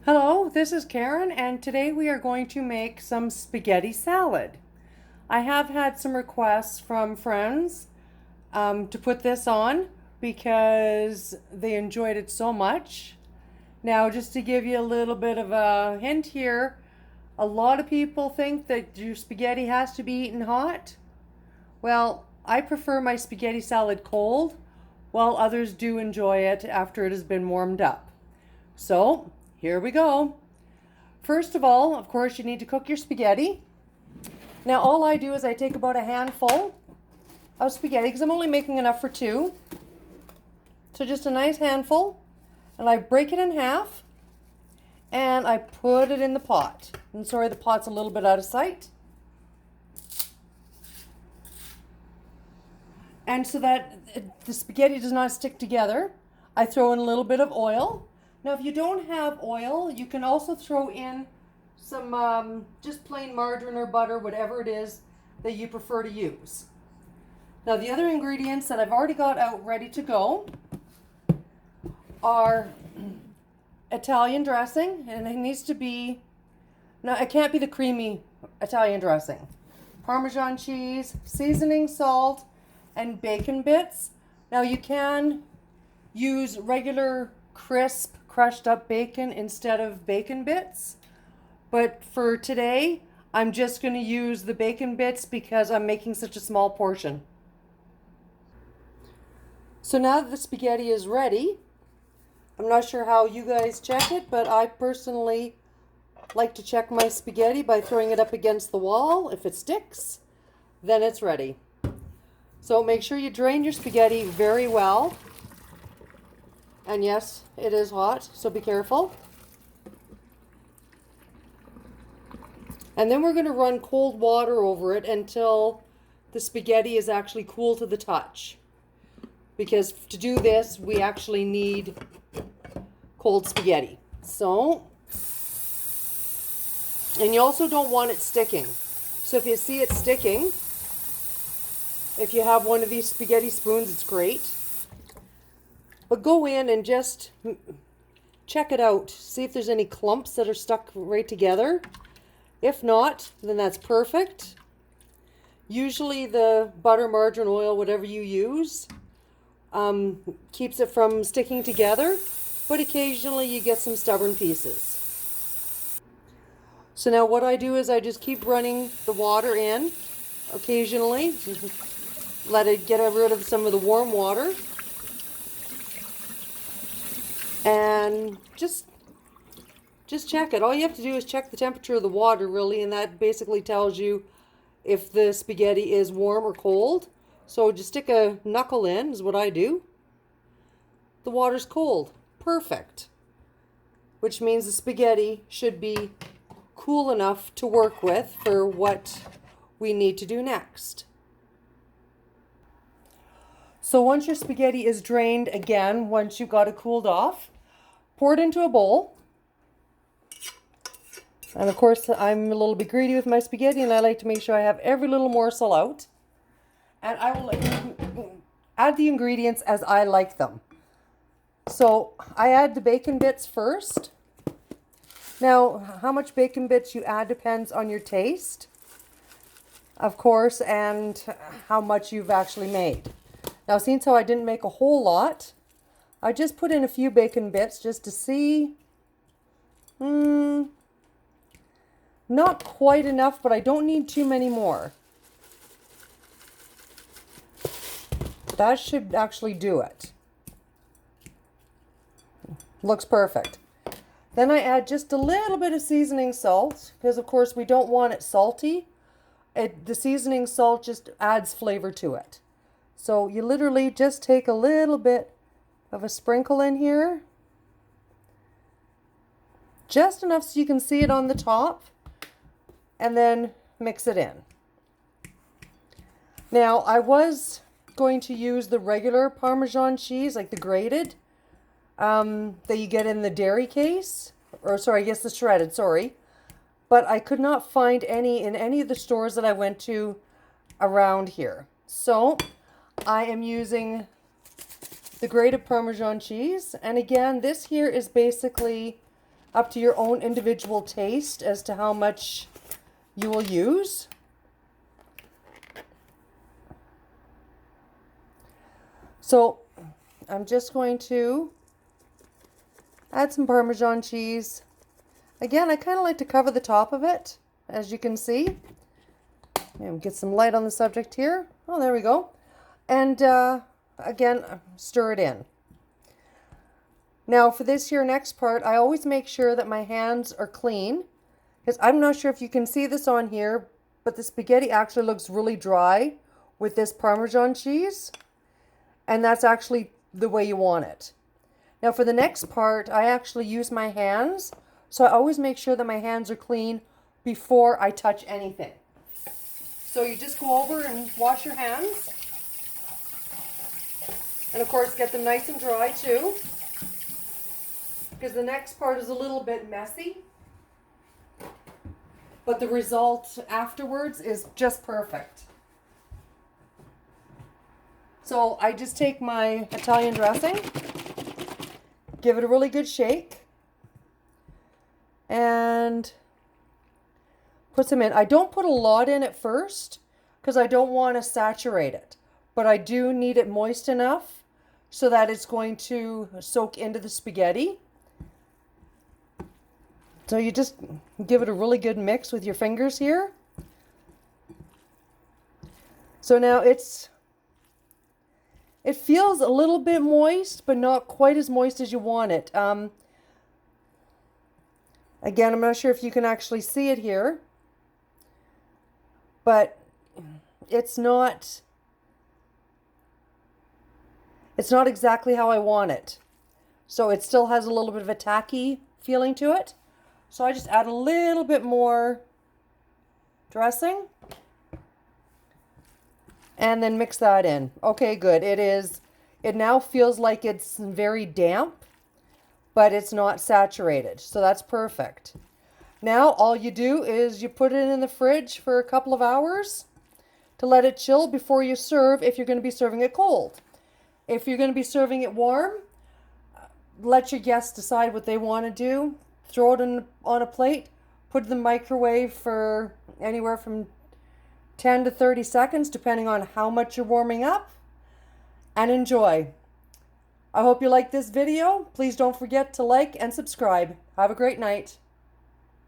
Hello, this is Karen, and today we are going to make some spaghetti salad. I have had some requests from friends to put this on because they enjoyed it so much. Now, just to give you a little bit of a hint here, a lot of people think that your spaghetti has to be eaten hot. Well, I prefer my spaghetti salad cold, while others do enjoy it after it has been warmed up. So, here we go. First of all, of course, you need to cook your spaghetti. Now, all I do is I take about a handful of spaghetti because I'm only making enough for two. So just a nice handful, and I break it in half and I put it in the pot. And sorry, the pot's a little bit out of sight. And so that the spaghetti does not stick together, I throw in a little bit of oil. Now, if you don't have oil, you can also throw in some just plain margarine or butter, whatever it is that you prefer to use. Now, the other ingredients that I've already got out ready to go are Italian dressing, and it needs to be, no, it can't be the creamy Italian dressing. Parmesan cheese, seasoning salt, and bacon bits. Now, you can use regular crisp crushed up bacon instead of bacon bits, but for today I'm just going to use the bacon bits because I'm making such a small portion. So now that the spaghetti is ready, I'm not sure how you guys check it, but I personally like to check my spaghetti by throwing it up against the wall. If it sticks, then it's ready. So make sure you drain your spaghetti very well. And yes, it is hot, so be careful. And then we're going to run cold water over it until the spaghetti is actually cool to the touch. Because to do this, we actually need cold spaghetti. So, and you also don't want it sticking. So if you see it sticking, if you have one of these spaghetti spoons, it's great. But go in and just check it out. See if there's any clumps that are stuck right together. If not, then that's perfect. Usually the butter, margarine, oil, whatever you use, keeps it from sticking together, but occasionally you get some stubborn pieces. So now what I do is I just keep running the water in occasionally. Let it get rid of some of the warm water. And just check it. All you have to do is check the temperature of the water, really, and that basically tells you if the spaghetti is warm or cold. So just stick a knuckle in, is what I do. The water's cold. Perfect. Which means the spaghetti should be cool enough to work with for what we need to do next. So once your spaghetti is drained again, once you've got it cooled off, pour it into a bowl. And of course, I'm a little bit greedy with my spaghetti and I like to make sure I have every little morsel out. And I will add the ingredients as I like them. So I add the bacon bits first. Now, how much bacon bits you add depends on your taste, of course, and how much you've actually made. Now, since how I didn't make a whole lot, I just put in a few bacon bits just to see. Not quite enough, but I don't need too many more. That should actually do it. Looks perfect. Then I add just a little bit of seasoning salt, because of course we don't want it salty. The seasoning salt just adds flavor to it. So you literally just take a little bit of a sprinkle in here. Just enough so you can see it on the top. And then mix it in. Now, I was going to use the regular Parmesan cheese, like the grated, that you get in the dairy case. Or sorry, I guess the shredded, sorry. But I could not find any in any of the stores that I went to around here. So I am using the grated Parmesan cheese. And again, this here is basically up to your own individual taste as to how much you will use. So I'm just going to add some Parmesan cheese. Again, I kind of like to cover the top of it, as you can see. And get some light on the subject here. Oh, there we go. And again, stir it in. Now for this here next part, I always make sure that my hands are clean, because I'm not sure if you can see this on here, but the spaghetti actually looks really dry with this Parmesan cheese, and that's actually the way you want it. Now for the next part, I actually use my hands, so I always make sure that my hands are clean before I touch anything. So you just go over and wash your hands, and of course get them nice and dry too, because the next part is a little bit messy, but the result afterwards is just perfect. So I just take my Italian dressing, give it a really good shake, and put some in. I don't put a lot in at first because I don't want to saturate it, but I do need it moist enough so that it's going to soak into the spaghetti. So you just give it a really good mix with your fingers here. So now it feels a little bit moist, but not quite as moist as you want it. Again, I'm not sure if you can actually see it here, but it's not exactly how I want it. So it still has a little bit of a tacky feeling to it. So I just add a little bit more dressing and then mix that in. Okay, good. It now feels like it's very damp, but it's not saturated. So that's perfect. Now all you do is you put it in the fridge for a couple of hours to let it chill before you serve, if you're going to be serving it cold. If you're going to be serving it warm, let your guests decide what they want to do. Throw it on a plate, put it in the microwave for anywhere from 10 to 30 seconds, depending on how much you're warming up, and enjoy. I hope you like this video. Please don't forget to like and subscribe. Have a great night.